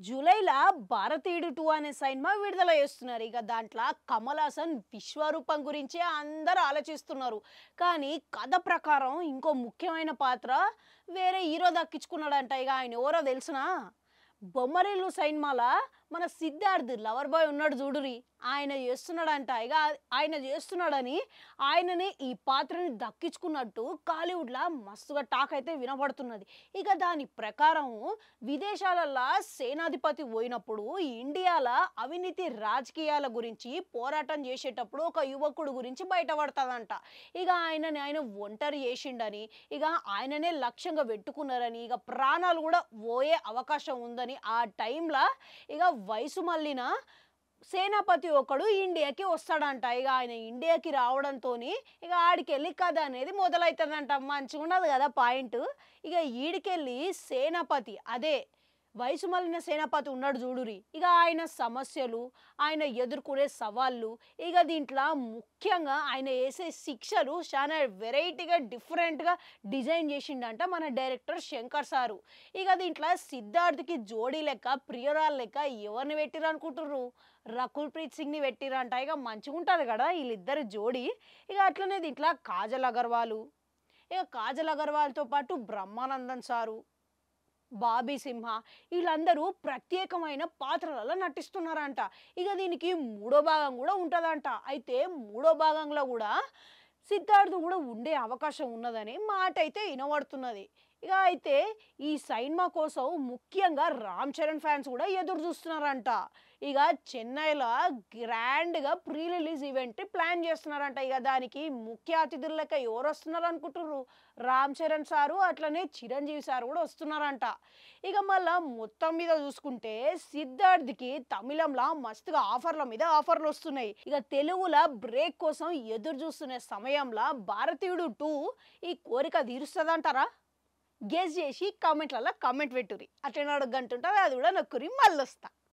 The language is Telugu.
జూలైలో భారతీయుడు 2 అనే సినిమా విడుదల చేస్తున్నారు. ఇక దాంట్లో కమల్ హాసన్ విశ్వరూపం గురించే అందరూ ఆలోచిస్తున్నారు. కానీ కథ ప్రకారం ఇంకో ముఖ్యమైన పాత్ర వేరే హీరో దక్కించుకున్నాడంట. ఇక ఆయన ఎవరో తెలుసునా? బొమ్మరిల్లు సినిమాల మన సిద్ధార్థ్ లవర్ బాయ్ ఉన్నాడు చూడురి, ఆయన చేస్తున్నాడంట. ఇక ఆయన చేస్తున్నాడని ఆయననే ఈ పాత్రని దక్కించుకున్నట్టు కాలీవుడ్లో మస్తుగా టాక్ అయితే వినపడుతున్నది. ఇక దాని ప్రకారం విదేశాలల్లో సేనాధిపతి పోయినప్పుడు ఇండియాలో అవినీతి రాజకీయాల గురించి పోరాటం చేసేటప్పుడు ఒక యువకుడు గురించి బయటపడతాదంట. ఇక ఆయన ఒంటరి చేసిండని, ఇక ఆయననే లక్ష్యంగా పెట్టుకున్నారని, ఇక ప్రాణాలు కూడా పోయే అవకాశం ఉందని ఆ టైంలో ఇక వయసు మళ్ళిన సేనాపతి ఒకడు ఇండియాకి వస్తాడంట. ఇక ఆయన ఇండియాకి రావడంతో ఇక ఆడికెళ్ళి కథ అనేది మొదలవుతుందంట. మంచిగా ఉన్నది కదా పాయింట్. ఇక ఈడికెళ్ళి సేనాపతి, అదే వయసు మళ్ళిన సేనాపతి ఉన్నాడు చూడురి, ఇక ఆయన సమస్యలు, ఆయన ఎదుర్కొనే సవాళ్ళు, ఇక దీంట్లో ముఖ్యంగా ఆయన వేసే శిక్షలు చాలా వెరైటీగా డిఫరెంట్గా డిజైన్ చేసిండంట మన డైరెక్టర్ శంకర్ సారు. ఇక దీంట్లో సిద్ధార్థ్కి జోడీ లెక్క ప్రియురాలు లెక్క ఎవరిని పెట్టిరు అనుకుంటుర్రు? రకుల్ ప్రీత్ సింగ్ని పెట్టిరంట. ఇక మంచిగా ఉంటుంది కదా వీళ్ళిద్దరు జోడీ. ఇక అట్లనే దీంట్లో కాజల్ అగర్వాల్, ఇక కాజల్ అగర్వాల్తో పాటు బ్రహ్మానందన్ సారు, బాబీ సింహ, వీళ్ళందరూ ప్రత్యేకమైన పాత్రలలో నటిస్తున్నారంట. ఇక దీనికి మూడో భాగం కూడా ఉంటుందంట. అయితే మూడో భాగంలో కూడా సిద్ధార్థ్ కూడా ఉండే అవకాశం ఉన్నదని మాట అయితే వినబడుతున్నది. ఇక అయితే ఈ సినిమా కోసం ముఖ్యంగా రామ్ చరణ్ ఫ్యాన్స్ కూడా ఎదురు చూస్తున్నారంట. ఇక చెన్నైలో గ్రాండ్గా ప్రీ రిలీజ్ ఈవెంట్ ప్లాన్ చేస్తున్నారంట. ఇక దానికి ముఖ్య అతిథుల లెక్క ఎవరు వస్తున్నారు అనుకుంటుర్రు? రామ్ చరణ్ సారు, అట్లనే చిరంజీవి సారు కూడా వస్తున్నారంట. ఇక మళ్ళా మొత్తం మీద చూసుకుంటే సిద్ధార్థ్కి తమిళంలో మస్తుగా ఆఫర్ల మీద ఆఫర్లు వస్తున్నాయి. ఇక తెలుగులో బ్రేక్ కోసం ఎదురు చూస్తున్న సమయంలో భారతీయుడు 2 ఈ కోరిక తీరుస్తుందంటారా? గెస్ చేసి కామెంట్లలో కామెంట్ పెట్టుర్రి. అట్లనే అడుగు గంట ఉంటుంది, అది కూడా నొక్కురి, మళ్ళీ వస్తా.